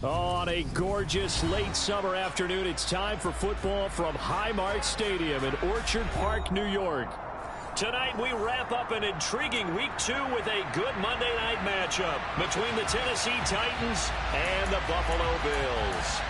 On a gorgeous late summer afternoon, it's time for football from Highmark Stadium in Orchard Park, New York. Tonight, we wrap up an intriguing Week 2 with a good Monday night matchup between the Tennessee Titans and the Buffalo Bills.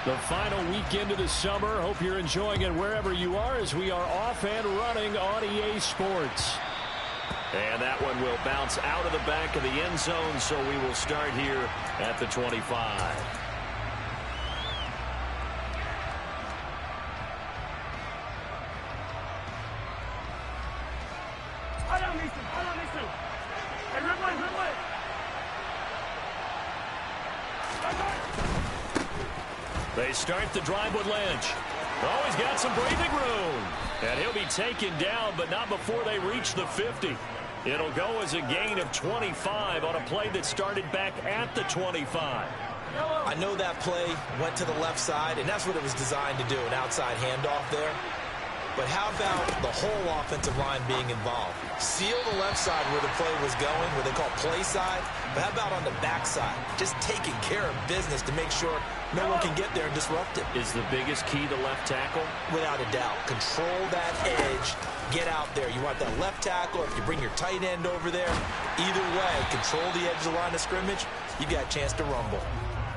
The final weekend of the summer. Hope you're enjoying it wherever you are as we are off and running on EA Sports. And that one will bounce out of the back of the end zone, so we will start here at the 25. They start the drive with Lynch. Oh, he's got some breathing room. And he'll be taken down, but not before they reach the 50. It'll go as a gain of 25 on a play that started back at the 25. I know that play went to the left side, and that's what it was designed to do, an outside handoff there. But how about the whole offensive line being involved? Seal the left side where the play was going, where they call play side. But how about on the back side? Just taking care of business to make sure no one can get there and disrupt it. Is the biggest key to left tackle? Without a doubt. Control that edge. Get out there. You want that left tackle. If you bring your tight end over there, either way, control the edge of the line of scrimmage, you got a chance to rumble.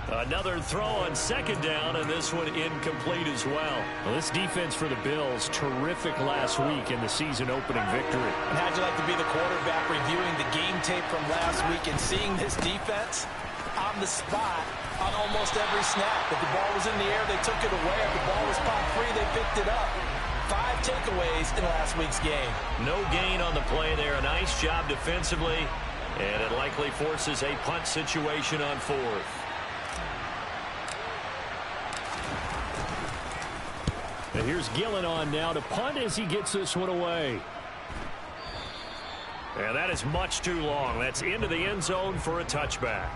Another throw on second down, and this one incomplete as well. This defense for the Bills, terrific last week in the season-opening victory. And how'd you like to be the quarterback reviewing the game tape from last week and seeing this defense on the spot on almost every snap? If the ball was in the air, they took it away. If the ball was popped free, they picked it up. 5 takeaways in last week's game. No gain on the play there. A nice job defensively, and it likely forces a punt situation on fourth. And here's Gillen on now to punt as he gets this one away. And that is much too long. That's into the end zone for a touchback.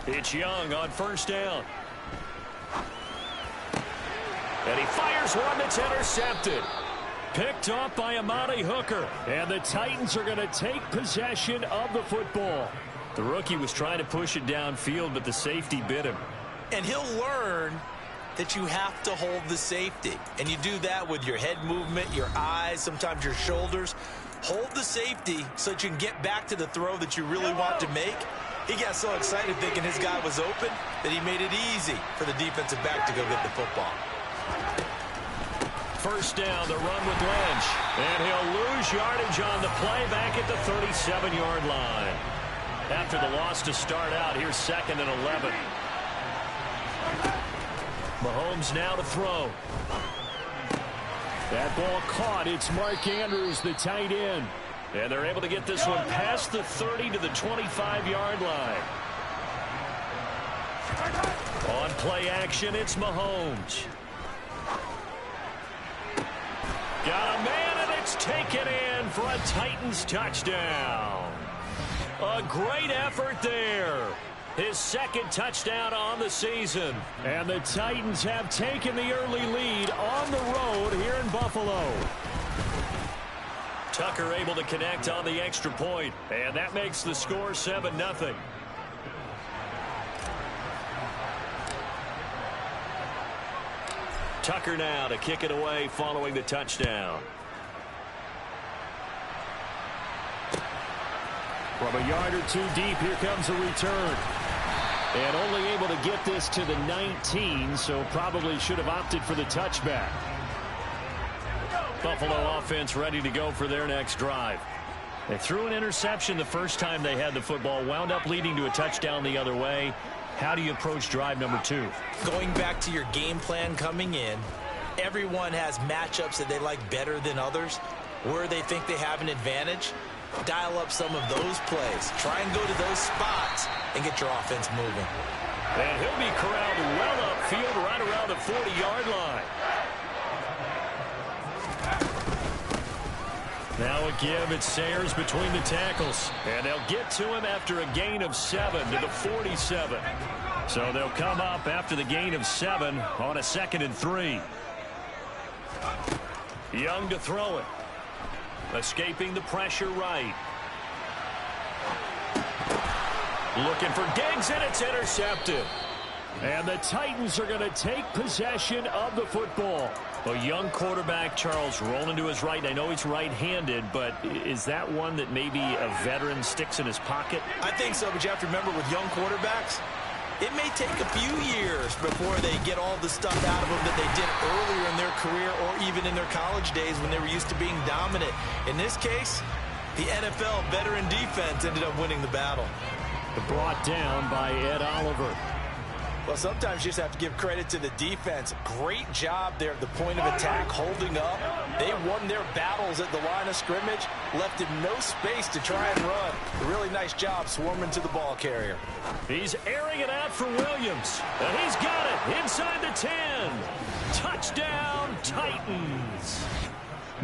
It's Young on first down. And he fires one that's intercepted. Picked off by Amani Hooker. And the Titans are going to take possession of the football. The rookie was trying to push it downfield, but the safety bit him. And he'll learn that you have to hold the safety. And you do that with your head movement, your eyes, sometimes your shoulders. Hold the safety so that you can get back to the throw that you really want to make. He got so excited thinking his guy was open that he made it easy for the defensive back to go get the football. First down, the run with Lynch. And he'll lose yardage on the play back at the 37-yard line. After the loss to start out, here's 2nd and 11. Mahomes now to throw. That ball caught. It's Mark Andrews, the tight end. And they're able to get this one past the 30 to the 25-yard line. On play action, it's Mahomes. Got a man, and it's taken in for a Titans touchdown. A great effort there. His 2nd touchdown on the season. And the Titans have taken the early lead on the road here in Buffalo. Tucker able to connect on the extra point, and that makes the score 7-0. Tucker now to kick it away following the touchdown. From a yard or two deep, here comes a return. And only able to get this to the 19, so probably should have opted for the touchback. Buffalo offense ready to go for their next drive. They threw an interception the first time they had the football, wound up leading to a touchdown the other way. How do you approach drive number 2? Going back to your game plan coming in, everyone has matchups that they like better than others. Where they think they have an advantage, dial up some of those plays. Try and go to those spots and get your offense moving. And he'll be corralled well upfield right around the 40-yard line. Now a give, it's Sayers between the tackles. And they'll get to him after a gain of 7 to the 47. So they'll come up after the gain of 7 on a 2nd and 3. Young to throw it. Escaping the pressure right. Looking for Diggs, and it's intercepted. And the Titans are going to take possession of the football. A young quarterback, Charles, rolling to his right. I know he's right-handed, but is that one that maybe a veteran sticks in his pocket? I think so, but you have to remember with young quarterbacks, it may take a few years before they get all the stuff out of them that they did earlier in their career or even in their college days when they were used to being dominant. In this case, the NFL veteran defense ended up winning the battle. Brought down by Ed Oliver. Well, sometimes you just have to give credit to the defense. Great job there at the point of attack, holding up. They won their battles at the line of scrimmage, left him no space to try and run. A really nice job swarming to the ball carrier. He's airing it out for Williams. And he's got it inside the 10. Touchdown, Titans.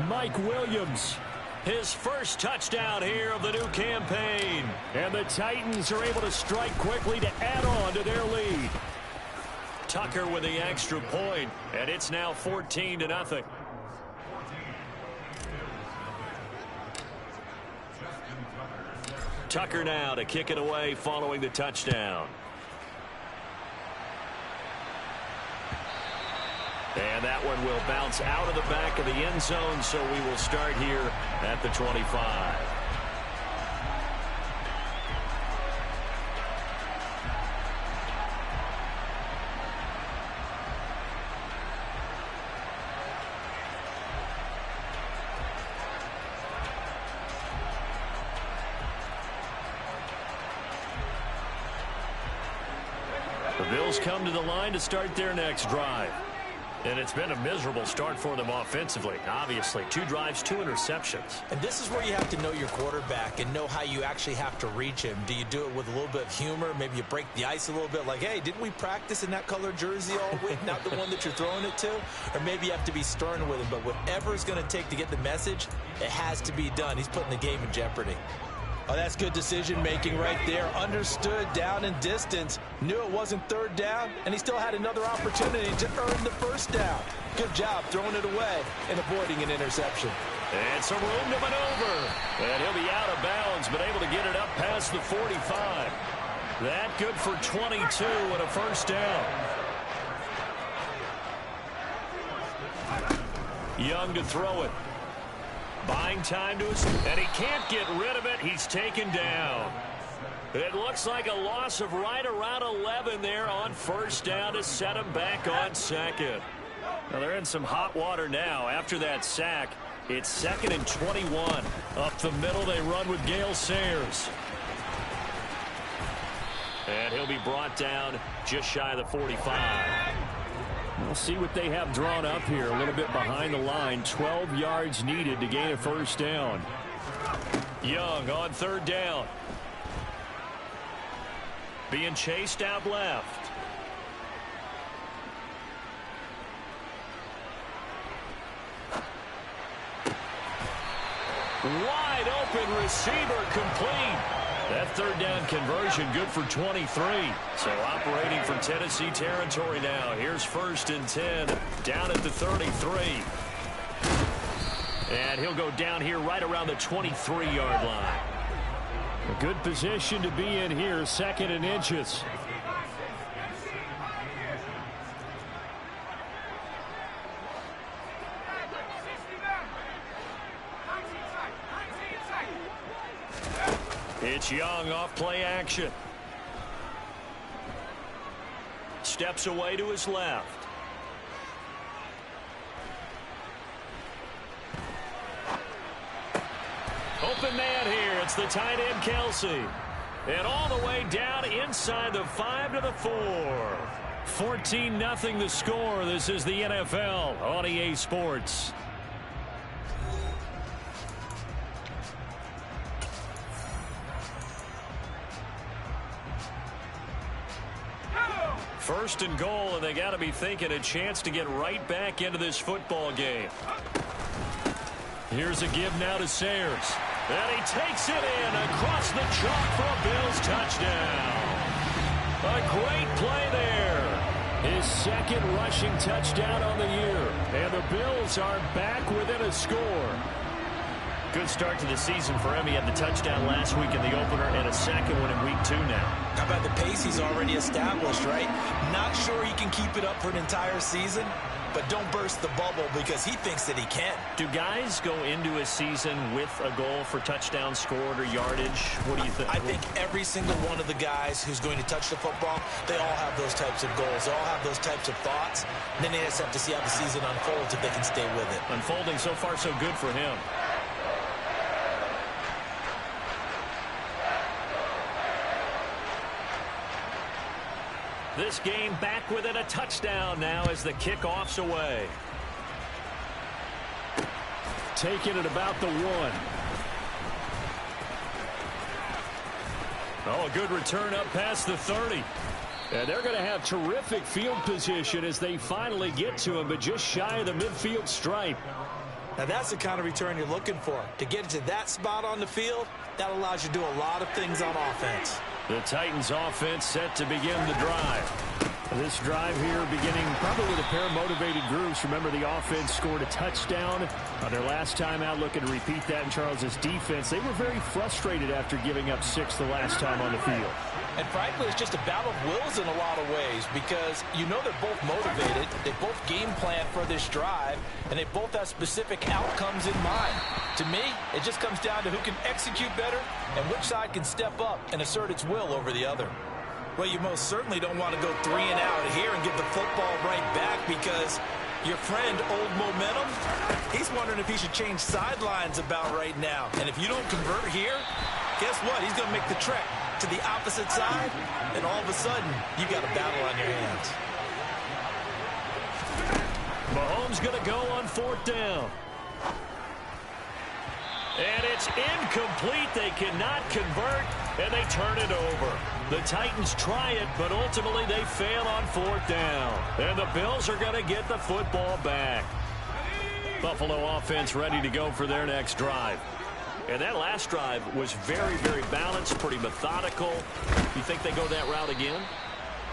Mike Williams. His first touchdown here of the new campaign. And the Titans are able to strike quickly to add on to their lead. Tucker with the extra point, and it's now 14-0. Tucker now to kick it away following the touchdown. And that one will bounce out of the back of the end zone, so we will start here at the 25. The Bills come to the line to start their next drive. And it's been a miserable start for them offensively. Obviously, 2 drives, 2 interceptions. And this is where you have to know your quarterback and know how you actually have to reach him. Do you do it with a little bit of humor? Maybe you break the ice a little bit like, hey, didn't we practice in that color jersey all week? Not the one that you're throwing it to? Or maybe you have to be stern with him. But whatever it's going to take to get the message, it has to be done. He's putting the game in jeopardy. Oh, that's good decision-making right there. Understood down and distance. Knew it wasn't 3rd down, and he still had another opportunity to earn the 1st down. Good job throwing it away and avoiding an interception. And some room to maneuver. And he'll be out of bounds, but able to get it up past the 45. That good for 22 and a 1st down. Young to throw it. Buying time to his, and he can't get rid of it. He's taken down. It looks like a loss of right around 11 there on 1st down to set him back on 2nd. Now they're in some hot water now after that sack. It's 2nd and 21. Up the middle they run with Gale Sayers. And he'll be brought down just shy of the 45. We'll see what they have drawn up here. A little bit behind the line. 12 yards needed to gain a 1st down. Young on 3rd down. Being chased out left. Wide open receiver complete. That 3rd down conversion good for 23. So operating for Tennessee territory now. Here's 1st and 10 down at the 33. And he'll go down here right around the 23-yard line. A good position to be in here, 2nd and inches. It's Young off play action. Steps away to his left. Open man here. It's the tight end, Kelsey. And all the way down inside the 5 to the 4. 14-0 the score. This is the NFL on EA Sports. First and goal, and they got to be thinking a chance to get right back into this football game. Here's a give now to Sayers. And he takes it in across the chalk for a Bills touchdown. A great play there. His second rushing touchdown on the year. And the Bills are back within a score. Good start to the season for him. He had the touchdown last week in the opener and a second one in week 2 now. How about the pace he's already established, right? Not sure he can keep it up for an entire season, but don't burst the bubble because he thinks that he can. Do guys go into a season with a goal for touchdowns scored or yardage? What do you think? I think every single one of the guys who's going to touch the football, they all have those types of goals. They all have those types of thoughts. And then they just have to see how the season unfolds if they can stay with it. Unfolding so far so good for him. This game back within a touchdown now as the kickoff's away. Taking it about the 1. Oh, a good return up past the 30. And they're going to have terrific field position as they finally get to him, but just shy of the midfield stripe. Now that's the kind of return you're looking for. To get to that spot on the field, that allows you to do a lot of things on offense. The Titans offense set to begin the drive. This drive here beginning probably with a pair of motivated groups. Remember, the offense scored a touchdown on their last time out, looking to repeat that in Charles' defense. They were very frustrated after giving up 6 the last time on the field. And frankly, it's just a battle of wills in a lot of ways because you know they're both motivated. They both game plan for this drive, and they both have specific outcomes in mind. To me, it just comes down to who can execute better and which side can step up and assert its will over the other. Well, you most certainly don't want to go 3 and out here and give the football right back because your friend, Old Momentum, he's wondering if he should change sidelines about right now. And if you don't convert here, guess what? He's going to make the trek to the opposite side, and all of a sudden, you got a battle on your hands. Mahomes going to go on 4th down. And it's incomplete. They cannot convert, and they turn it over. The Titans try it, but ultimately they fail on 4th down. And the Bills are going to get the football back. Buffalo offense ready to go for their next drive. And that last drive was very, very balanced, pretty methodical. You think they go that route again?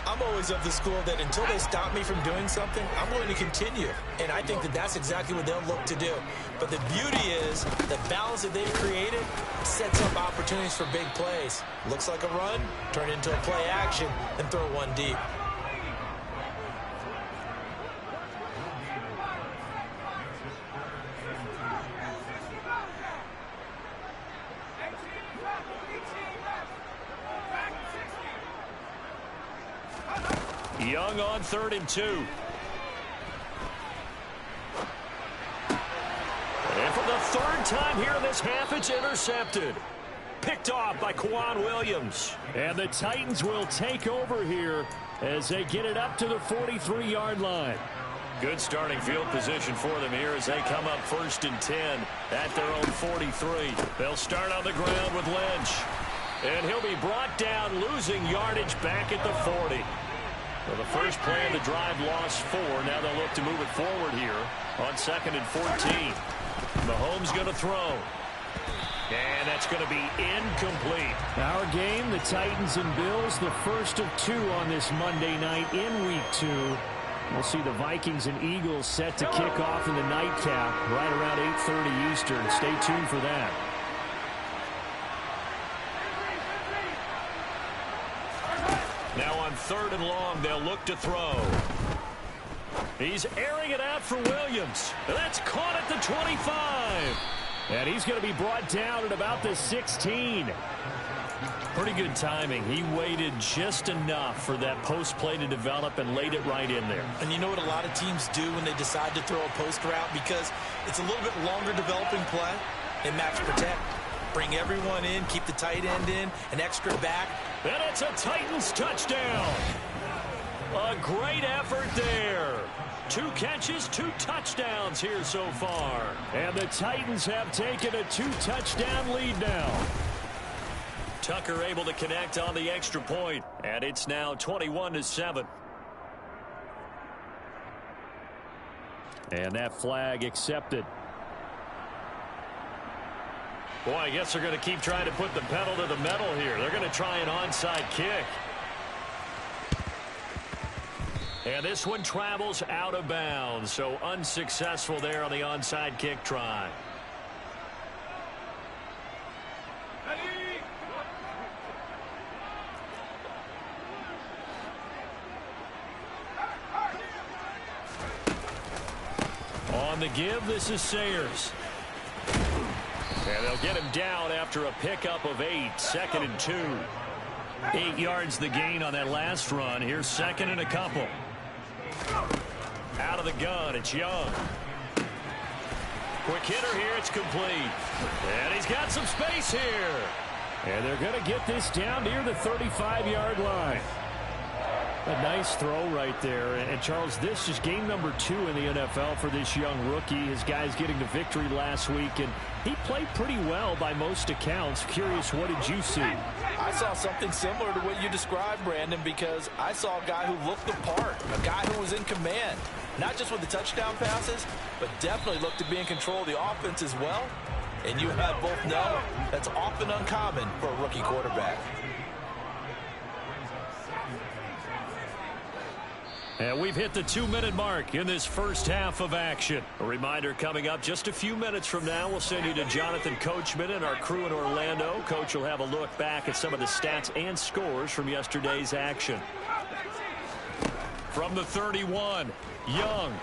I'm always of the school that until they stop me from doing something, I'm going to continue. And I think that that's exactly what they'll look to do. But the beauty is the balance that they've created sets up opportunities for big plays. Looks like a run, turn into a play action, and throw one deep. Young on 3rd and 2. And for the 3rd time here in this half, it's intercepted. Picked off by Kwan Williams. And the Titans will take over here as they get it up to the 43-yard line. Good starting field position for them here as they come up 1st and 10 at their own 43. They'll start on the ground with Lynch. And he'll be brought down, losing yardage back at the 40. Well, the first play of the drive lost 4. Now they'll look to move it forward here on 2nd and 14. Mahomes going to throw. And that's going to be incomplete. Our game, the Titans and Bills, the first of 2 on this Monday night in Week 2. We'll see the Vikings and Eagles set to kick off in the nightcap right around 8:30 Eastern. Stay tuned for that. Now on 3rd and long, they'll look to throw. He's airing it out for Williams. That's caught at the 25. And he's going to be brought down at about the 16. Pretty good timing. He waited just enough for that post play to develop and laid it right in there. And you know what a lot of teams do when they decide to throw a post route? Because it's a little bit longer developing play. They match protect. Bring everyone in, keep the tight end in, an extra back. And it's a Titans touchdown. A great effort there. 2 catches, 2 touchdowns here so far. And the Titans have taken a 2-touchdown lead now. Tucker able to connect on the extra point. And it's now 21-7. And that flag accepted. Boy, I guess they're going to keep trying to put the pedal to the metal here. They're going to try an onside kick. And this one travels out of bounds, so unsuccessful there on the onside kick try. On the give, this is Sayers. And they'll get him down after a pickup of 8, 2nd and 2. 8 yards the gain on that last run. Here's 2nd and a couple. Out of the gun, it's Young. Quick hitter here, it's complete. And he's got some space here. And they're going to get this down near the 35-yard line. A nice throw right there. And Charles, this is game number 2 in the NFL for this young rookie. His guys getting the victory last week, and he played pretty well by most accounts. Curious, what did you see? I saw something similar to what you described, Brandon, because I saw a guy who looked the part, a guy who was in command, not just with the touchdown passes, but definitely looked to be in control of the offense as well. And you and I both know that's often uncommon for a rookie quarterback. And we've hit the 2-minute mark in this first half of action. A reminder coming up just a few minutes from now, we'll send you to Jonathan Coachman and our crew in Orlando. Coach will have a look back at some of the stats and scores from yesterday's action. From the 31, Young.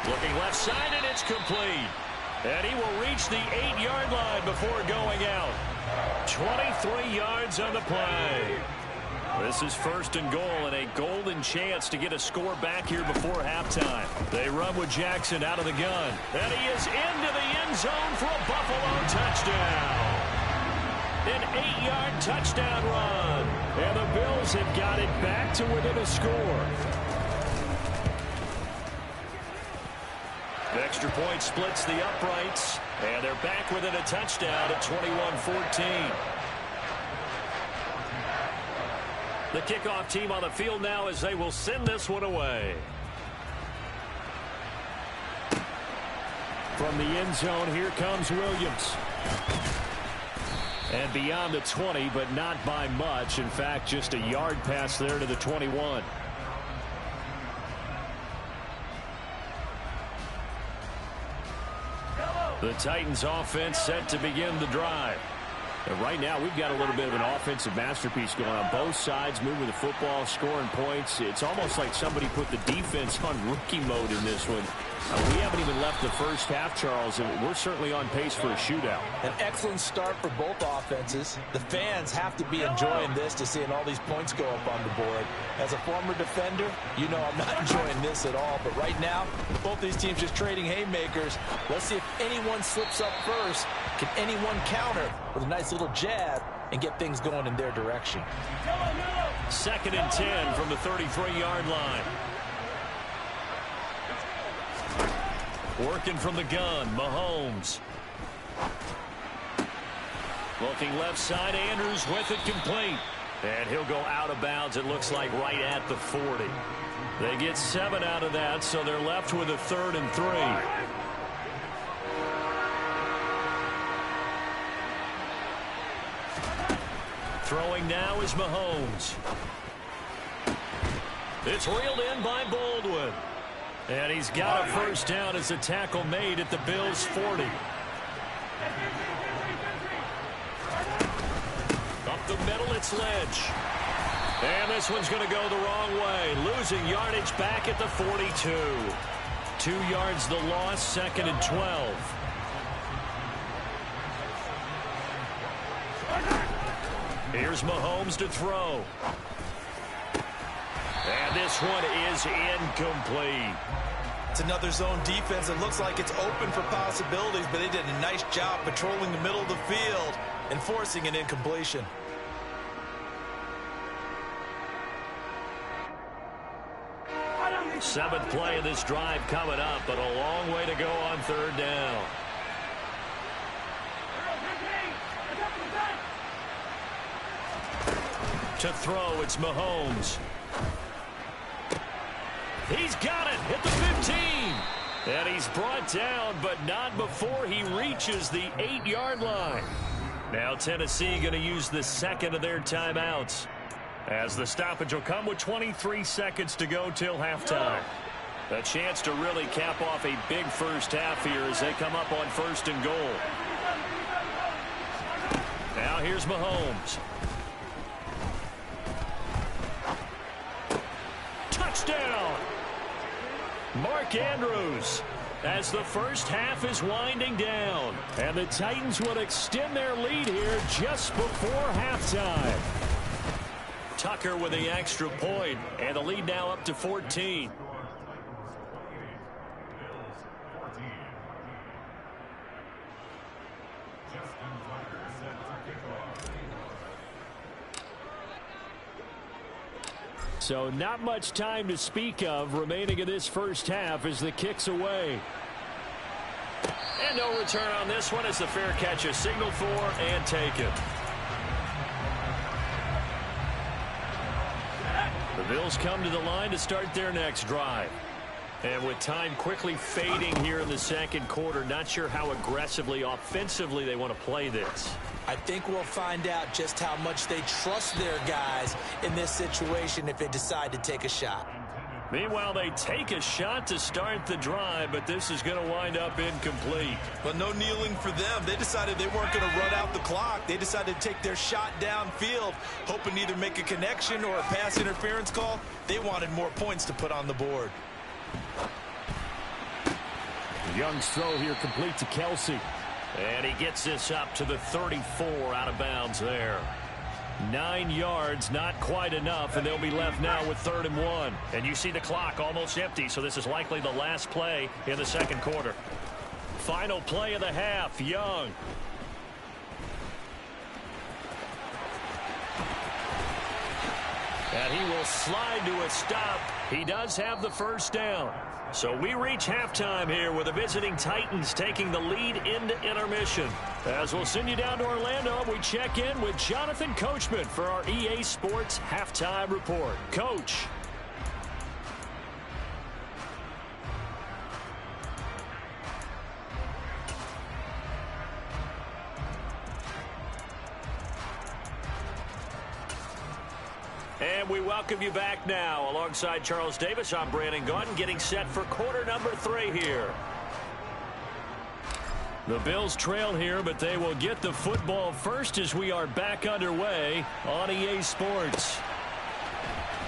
Looking left side, and it's complete. And he will reach the 8-yard line before going out. 23 yards on the play. This is 1st and goal and a golden chance to get a score back here before halftime. They run with Jackson out of the gun. And he is into the end zone for a Buffalo touchdown. An 8-yard touchdown run. And the Bills have got it back to within a score. The extra point splits the uprights. And they're back within a touchdown at 21-14. The kickoff team on the field now as they will send this one away. From the end zone, here comes Williams. And beyond the 20, but not by much. In fact, just a yard pass there to the 21. The Titans offense set to begin the drive. And right now, we've got a little bit of an offensive masterpiece going on. Both sides moving the football, scoring points. It's almost like somebody put the defense on rookie mode in this one. We haven't even left the first half, Charles, and we're certainly on pace for a shootout. An excellent start for both offenses. The fans have to be enjoying this, to seeing all these points go up on the board. As a former defender, you know I'm not enjoying this at all. But right now, both these teams just trading haymakers. Let's see if anyone slips up first. Can anyone counter with a nice little jab and get things going in their direction? 2nd and 10 from the 33-yard line. Working from the gun, Mahomes. Looking left side, Andrews with it complete. And he'll go out of bounds, it looks like, right at the 40. They get 7 out of that, so they're left with a 3rd and 3. Throwing now is Mahomes. It's reeled in by Baldwin. And he's got a first down as a tackle made at the Bills' 40. Up the middle, it's Lynch. And this one's going to go the wrong way. Losing yardage back at the 42. 2 yards the loss, 2nd and 12. Here's Mahomes to throw. And this one is incomplete. It's another zone defense. It looks like it's open for possibilities, but they did a nice job patrolling the middle of the field and forcing an incompletion. Seventh play of this drive coming up, but a long way to go on third down. To throw, it's Mahomes. He's got it at the 15. And he's brought down, but not before he reaches the 8-yard line. Now Tennessee going to use the second of their timeouts, as the stoppage will come with 23 seconds to go till halftime. A chance to really cap off a big first half here as they come up on 1st and goal. Now here's Mahomes. Touchdown! Mark Andrews, as the first half is winding down. And the Titans will extend their lead here just before halftime. Tucker with the extra point, and the lead now up to 14. So not much time to speak of remaining in this first half as the kick's away. And no return on this one as the fair catch is signaled for and taken. The Bills come to the line to start their next drive. And with time quickly fading here in the second quarter, not sure how aggressively, offensively they want to play this. I think we'll find out just how much they trust their guys in this situation if they decide to take a shot. Meanwhile, they take a shot to start the drive, but this is going to wind up incomplete. But no kneeling for them. They decided they weren't going to run out the clock. They decided to take their shot downfield, hoping to either make a connection or a pass interference call. They wanted more points to put on the board. Young's throw here complete to Kelsey. And he gets this up to the 34 out of bounds there. 9 yards, not quite enough, and they'll be left now with 3rd and 1. And you see the clock almost empty, so this is likely the last play in the second quarter. Final play of the half, Young. And he will slide to a stop. He does have the first down. So we reach halftime here with the visiting Titans taking the lead into intermission. As we'll send you down to Orlando, we check in with Jonathan Coachman for our EA Sports Halftime Report. Coach. And we welcome you back now. Alongside Charles Davis, I'm Brandon Gaudin, getting set for quarter number 3 here. The Bills trail here, but they will get the football first as we are back underway on EA Sports.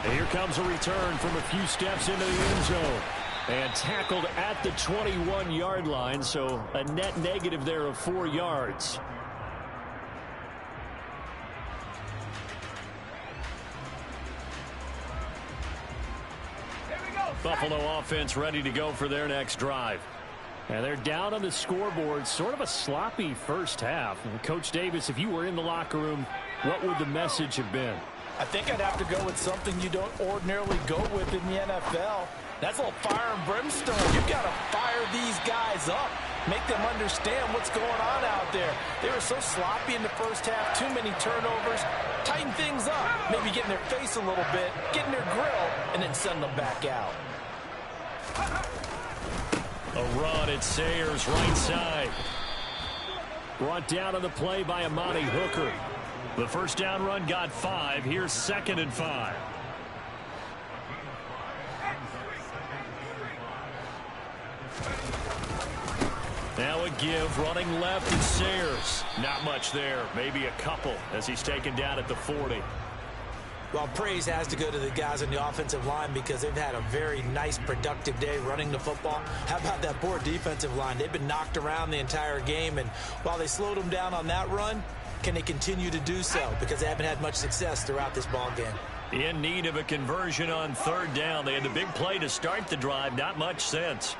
And here comes a return from a few steps into the end zone. And tackled at the 21-yard line, so a net negative there of 4 yards. Buffalo offense ready to go for their next drive. And they're down on the scoreboard. Sort of a sloppy first half. And Coach Davis, if you were in the locker room, what would the message have been? I think I'd have to go with something you don't ordinarily go with in the NFL. That's a little fire and brimstone. You've got to fire these guys up. Make them understand what's going on out there. They were so sloppy in the first half. Too many turnovers. Tighten things up. Maybe get in their face a little bit. Get in their grill. And then send them back out. A run at Sayers right side. Brought down on the play by Amani Hooker. The first down run got 5. Here's 2nd and 5. Now a give, running left is Sayers. Not much there, maybe a couple as he's taken down at the 40. Well, praise has to go to the guys on the offensive line because they've had a very nice, productive day running the football. How about that poor defensive line? They've been knocked around the entire game, and while they slowed them down on that run, can they continue to do so? Because they haven't had much success throughout this ball game. In need of a conversion on third down. They had the big play to start the drive. Not much sense.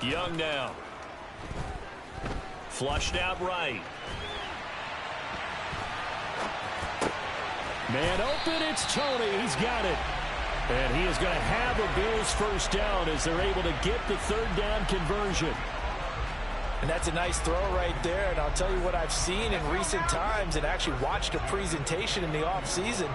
Young now. Flushed out right. Man open, it's Tony. He's got it. And he is going to have a Bills first down as they're able to get the third down conversion. And that's a nice throw right there. And I'll tell you what I've seen in recent times and actually watched a presentation in the offseason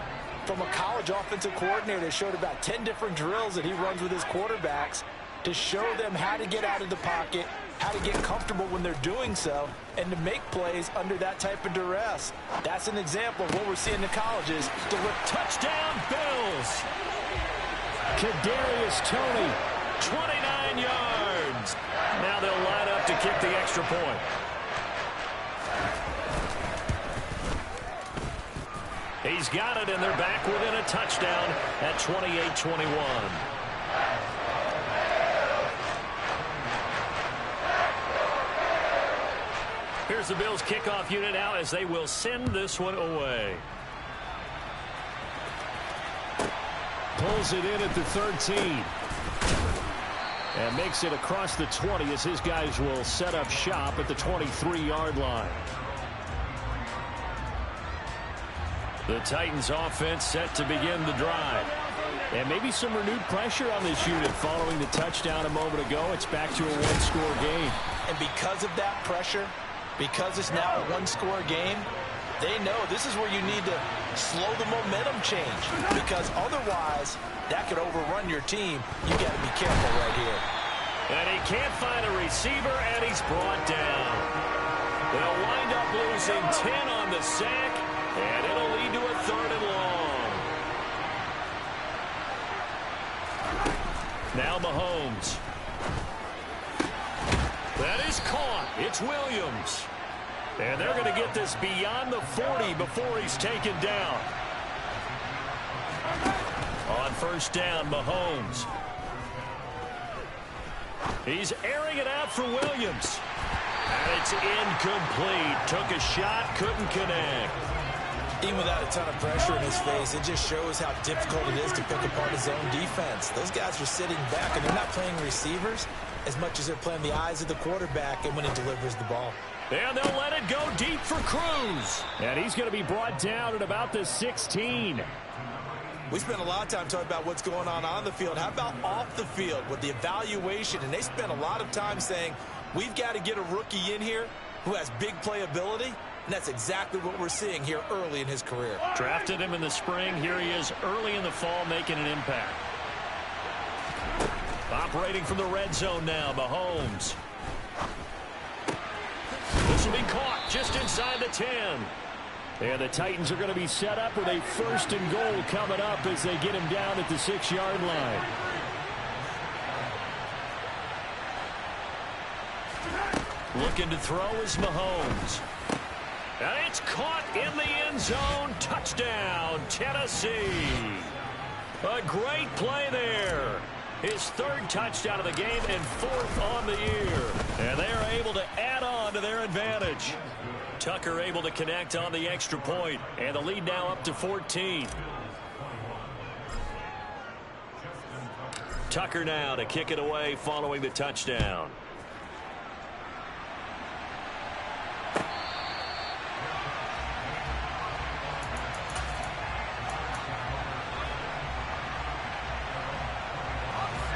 from a college offensive coordinator that showed about 10 different drills that he runs with his quarterbacks to show them how to get out of the pocket, how to get comfortable when they're doing so, and to make plays under that type of duress. That's an example of what we're seeing in colleges. Touchdown, Bills! Kadarius Toney, 29 yards. Now they'll line up to kick the extra point. He's got it, and they're back within a touchdown at 28-21. Here's the Bills kickoff unit now as they will send this one away. Pulls it in at the 13. And makes it across the 20 as his guys will set up shop at the 23-yard line. The Titans offense set to begin the drive. And maybe some renewed pressure on this unit following the touchdown a moment ago. It's back to a one-score game. And because of that pressure, because it's now a one-score game, they know this is where you need to slow the momentum change, because otherwise that could overrun your team. You got to be careful right here. And he can't find a receiver, and he's brought down. They'll wind up losing 10 on the sack, and it'll lead to a 3rd and long. Now Mahomes. That is caught. It's Williams. And they're going to get this beyond the 40 before he's taken down. On first down, Mahomes. He's airing it out for Williams. And it's incomplete. Took a shot, couldn't connect. Even without a ton of pressure in his face, it just shows how difficult it is to pick apart his own defense. Those guys are sitting back, and they're not playing receivers as much as they're playing the eyes of the quarterback and when he delivers the ball. And they'll let it go deep for Cruz. And he's going to be brought down at about the 16. We spent a lot of time talking about what's going on the field. How about off the field with the evaluation? And they spent a lot of time saying, we've got to get a rookie in here who has big playability. And that's exactly what we're seeing here early in his career. Drafted him in the spring. Here he is early in the fall making an impact. Operating from the red zone now, Mahomes. This will be caught just inside the 10. And the Titans are going to be set up with a 1st and goal coming up as they get him down at the 6-yard line. Looking to throw is Mahomes. And it's caught in the end zone. Touchdown, Tennessee. A great play there. His 3rd touchdown of the game and 4th on the year. And they are able to add on to their advantage. Tucker able to connect on the extra point. And the lead now up to 14. Tucker now to kick it away following the touchdown.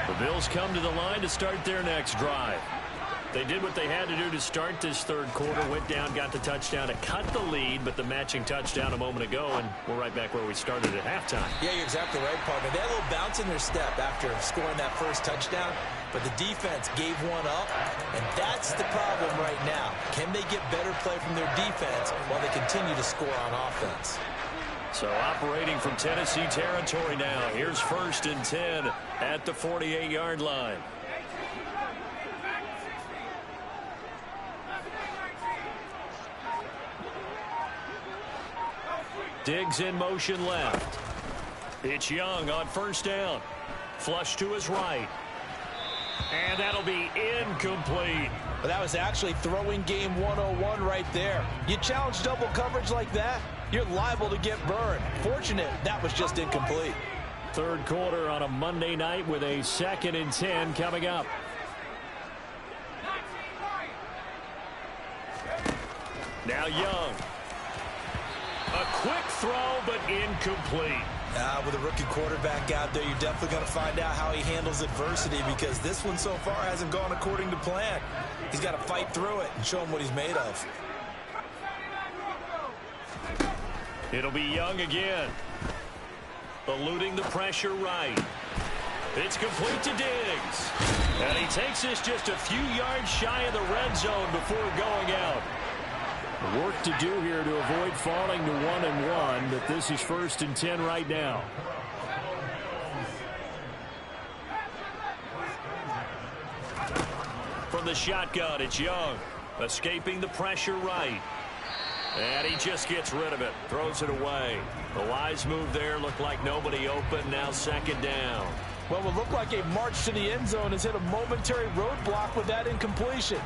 The Bills come to the line to start their next drive. They did what they had to do to start this 3rd quarter. Went down, got the touchdown to cut the lead, but the matching touchdown a moment ago, and we're right back where we started at halftime. Yeah, you're exactly right, partner. They had a little bounce in their step after scoring that first touchdown, but the defense gave one up, and that's the problem right now. Can they get better play from their defense while they continue to score on offense? So operating from Tennessee territory now. Here's 1st and 10 at the 48-yard line. Diggs in motion left. It's Young on first down. Flush to his right. And that'll be incomplete. But that was actually throwing game 101 right there. You challenge double coverage like that, you're liable to get burned. Fortunate that was just incomplete. Third quarter on a Monday night with a 2nd and 10 coming up. Now Young. A quick throw, but incomplete. With a rookie quarterback out there, you're definitely going to find out how he handles adversity, because this one so far hasn't gone according to plan. He's got to fight through it and show him what he's made of. It'll be Young again. Eluding the pressure right. It's complete to Diggs. And he takes this just a few yards shy of the red zone before going out. Work to do here to avoid falling to 1-1, but this is 1st and 10 right now. From the shotgun, it's Young. Escaping the pressure right. And he just gets rid of it. Throws it away. A wise move there. Looked like nobody open. Now 2nd down. Well, what looked like a march to the end zone has hit a momentary roadblock with that incompletion.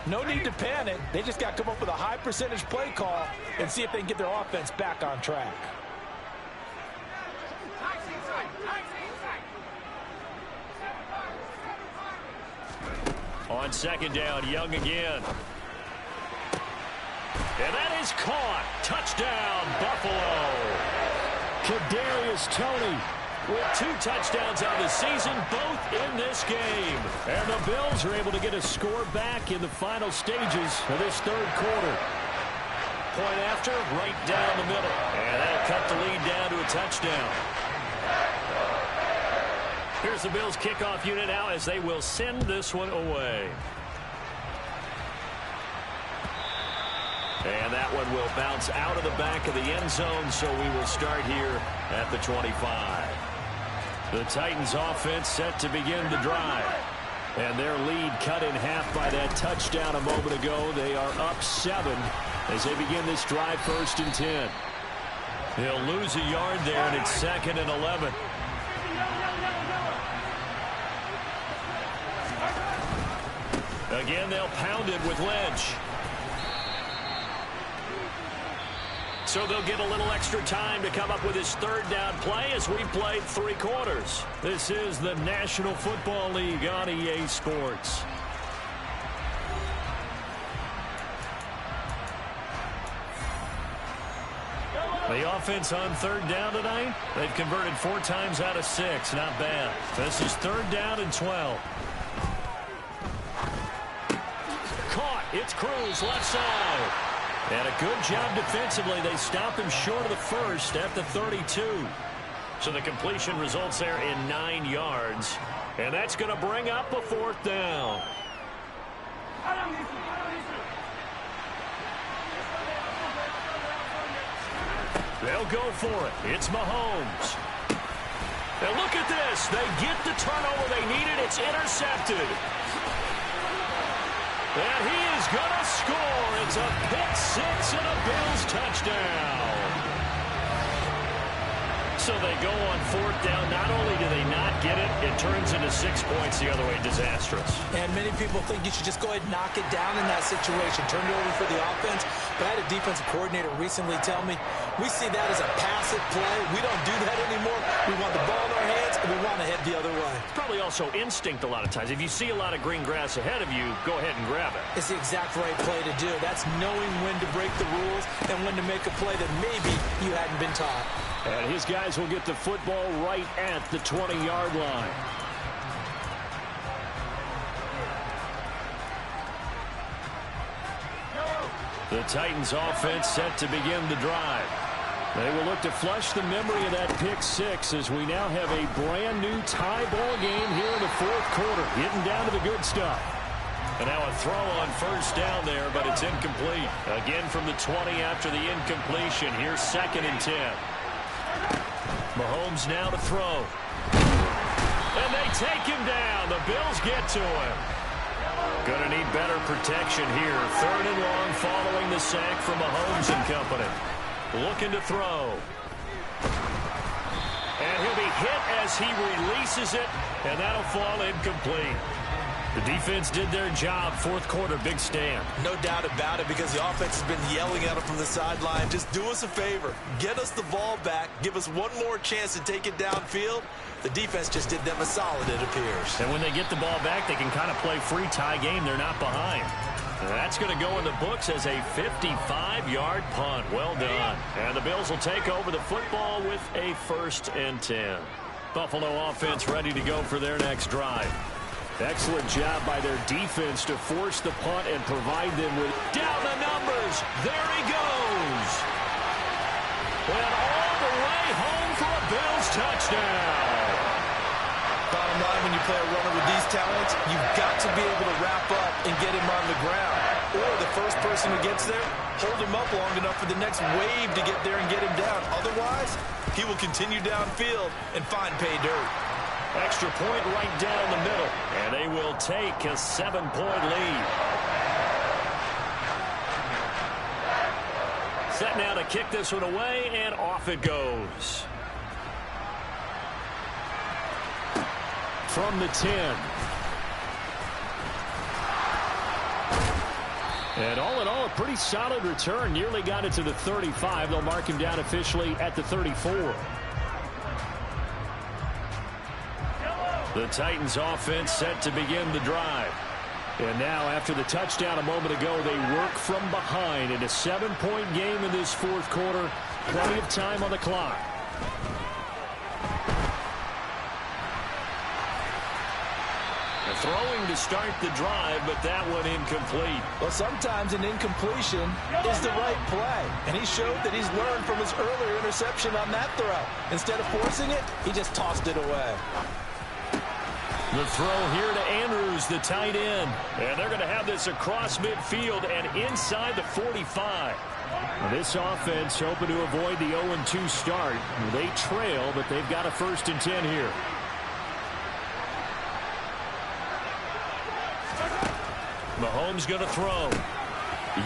No need to panic. They just got to come up with a high percentage play call and see if they can get their offense back on track. On 2nd down, Young again. And that is caught. Touchdown, Buffalo. Kadarius Toney with 2 touchdowns on the season, both in this game. And the Bills are able to get a score back in the final stages of this 3rd quarter. Point after, right down the middle. And that'll cut the lead down to a touchdown. Here's the Bills kickoff unit now as they will send this one away. And that one will bounce out of the back of the end zone, so we will start here at the 25. The Titans offense set to begin the drive. And their lead cut in half by that touchdown a moment ago. They are up 7 as they begin this drive 1st and 10. They'll lose a yard there, and it's 2nd and 11. Again, they'll pound it with Lynch. So they'll get a little extra time to come up with his 3rd down play as we played 3 quarters. This is the National Football League on EA Sports. The offense on 3rd down tonight, they've converted 4 times out of 6. Not bad. This is 3rd down and 12. Caught. It's Cruz left side. And a good job defensively. They stop him short of the 1st at the 32. So the completion results there in 9 yards. And that's going to bring up a 4th down. They'll go for it. It's Mahomes. And look at this. They get the turnover they needed. It's intercepted. And he is going to score. It's a pick 6 and a Bills touchdown. So they go on 4th down. Not only do they not get it, it turns into 6 points the other way. Disastrous. And many people think you should just go ahead and knock it down in that situation. Turn it over for the offense. But I had a defensive coordinator recently tell me, we see that as a passive play. We don't do that anymore. We want the ball in our hands, and we want to head the other way. It's probably also instinct a lot of times. If you see a lot of green grass ahead of you, go ahead and grab it. It's the exact right play to do. That's knowing when to break the rules and when to make a play that maybe you hadn't been taught. And his guys will get the football right at the 20-yard line. The Titans offense set to begin the drive. They will look to flush the memory of that pick 6 as we now have a brand new tie ball game here in the 4th quarter. Getting down to the good stuff. And now a throw on 1st down there, but it's incomplete. Again from the 20 after the incompletion. Here's 2nd and 10. Mahomes now to throw. And they take him down. The Bills get to him. Going to need better protection here. 3rd and long following the sack from Mahomes and company. Looking to throw. And he'll be hit as he releases it, and that'll fall incomplete. The defense did their job. Fourth quarter, big stand. No doubt about it, because the offense has been yelling at them from the sideline. Just do us a favor. Get us the ball back. Give us one more chance to take it downfield. The defense just did them a solid, it appears. And when they get the ball back, they can kind of play free tie game. They're not behind. And that's going to go in the books as a 55-yard punt. Well done. And the Bills will take over the football with a 1st and 10. Buffalo offense ready to go for their next drive. Excellent job by their defense to force the punt and provide them with down the numbers. There he goes. And all the way home for a Bills touchdown. Bottom line, when you play a runner with these talents, you've got to be able to wrap up and get him on the ground. Or the first person who gets there, hold him up long enough for the next wave to get there and get him down. Otherwise, he will continue downfield and find pay dirt. Extra point right down the middle. And they will take a 7-point lead. Set now to kick this one away, and off it goes. From the 10. And all in all, a pretty solid return. Nearly got it to the 35. They'll mark him down officially at the 34. The Titans offense set to begin the drive. And now after the touchdown a moment ago, they work from behind in a 7-point game in this fourth quarter. Plenty of time on the clock. Throwing to start the drive, but that one incomplete. Well, sometimes an incompletion is the right play. And he showed that he's learned from his earlier interception on that throw. Instead of forcing it, he just tossed it away. The throw here to Andrews, the tight end. And they're going to have this across midfield and inside the 45. Now this offense hoping to avoid the 0-2 start. They trail, but they've got a 1st and 10 here. Mahomes going to throw.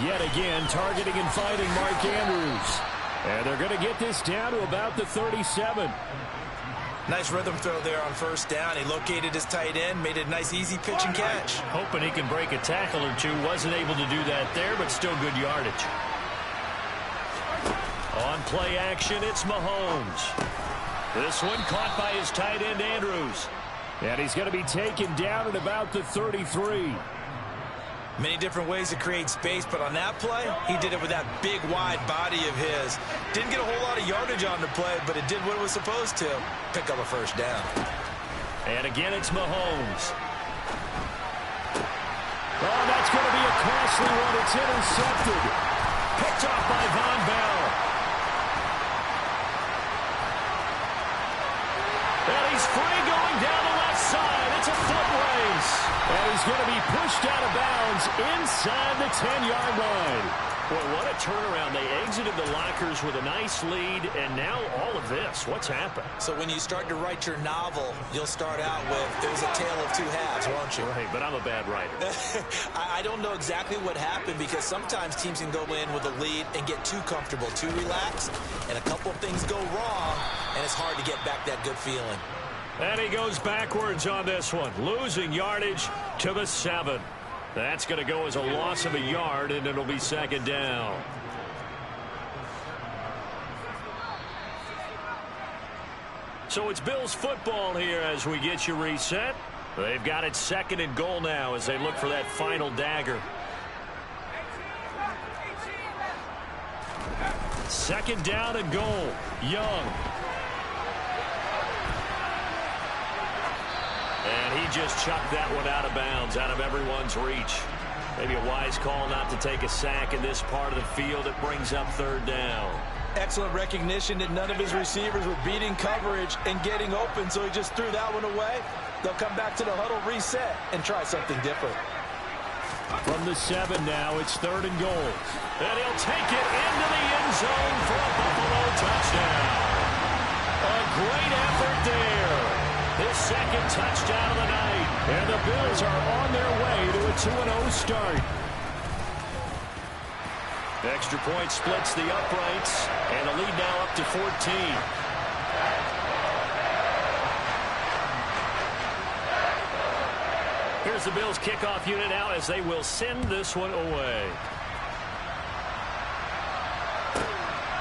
Yet again, targeting and fighting Mark Andrews. And they're going to get this down to about the 37. Nice rhythm throw there on 1st down. He located his tight end, made it a nice easy pitch and catch. Hoping he can break a tackle or two. Wasn't able to do that there, but still good yardage. On play action, it's Mahomes. This one caught by his tight end, Andrews. And he's going to be taken down at about the 33. Many different ways to create space, but on that play, he did it with that big, wide body of his. Didn't get a whole lot of yardage on the play, but it did what it was supposed to. Pick up a 1st down. And again, it's Mahomes. Oh, that's going to be a costly one. It's intercepted. Picked off by Von Bell. And he's free going down the left side. It's a foot race. And he's going to be pushed out of bounds inside the 10-yard line. Boy, what a turnaround. They exited the lockers with a nice lead, and now all of this. What's happened? So when you start to write your novel, you'll start out with, it was a tale of 2 halves, won't you? Right, but I'm a bad writer. I don't know exactly what happened, because sometimes teams can go in with a lead and get too comfortable, too relaxed, and a couple of things go wrong, and it's hard to get back that good feeling. And he goes backwards on this one, losing yardage to the 7. That's going to go as a loss of a yard, and it'll be 2nd down. So it's Bills football here as we get you reset. They've got it 2nd and goal now as they look for that final dagger. 2nd down and goal. Young. And he just chucked that one out of bounds, out of everyone's reach. Maybe a wise call not to take a sack in this part of the field. It brings up 3rd down. Excellent recognition that none of his receivers were beating coverage and getting open, so he just threw that one away. They'll come back to the huddle, reset, and try something different. From the 7 now, it's 3rd and goal. And he'll take it into the end zone for a Buffalo touchdown. A great effort there. His 2nd touchdown of the night. And the Bills are on their way to a 2-0 start. Extra point splits the uprights. And the lead now up to 14. Here's the Bills kickoff unit now as they will send this one away.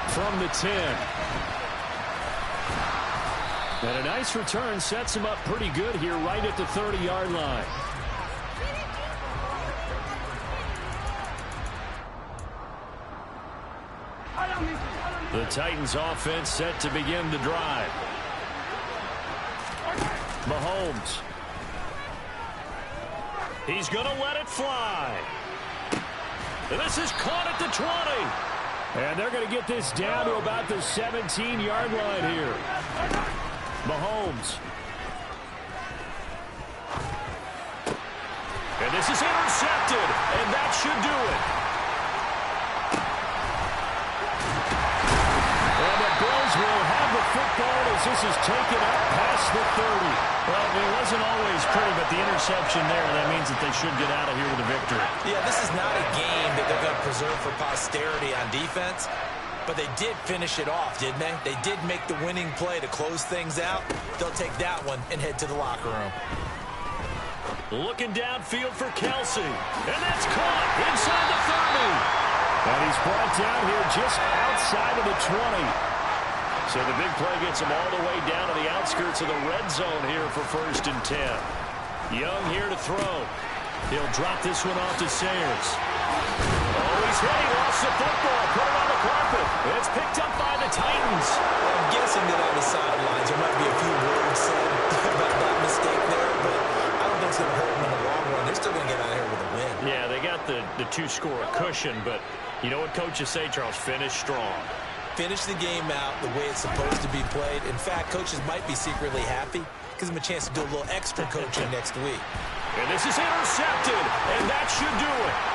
From the 10. And a nice return sets him up pretty good here right at the 30-yard line. The Titans offense set to begin the drive. Mahomes. He's going to let it fly. And this is caught at the 20. And they're going to get this down to about the 17-yard line here. Mahomes. And this is intercepted. And that should do it. And the Bills will have the football as this is taken up past the 30. Well, it wasn't always pretty, but the interception there, that means that they should get out of here with a victory. Yeah, this is not a game that they're going to preserve for posterity on defense, but they did finish it off, didn't they? They did make the winning play to close things out. They'll take that one and head to the locker room. Looking downfield for Kelsey. And that's caught inside the 30. And he's brought down here just outside of the 20. So the big play gets him all the way down to the outskirts of the red zone here for 1st and 10. Young here to throw. He'll drop this one off to Sayers. Oh, he's hit. He lost the football. Put it on the carpet. It's picked up by the Titans. I'm guessing that on the sidelines there might be a few words said about that mistake there, but I don't think it's going to hurt them in the long run. They're still going to get out of here with a win. Yeah, they got the two-score cushion, but you know what coaches say, Charles? Finish strong. Finish the game out the way it's supposed to be played. In fact, coaches might be secretly happy. Gives them a chance to do a little extra coaching next week. And this is intercepted, and that should do it.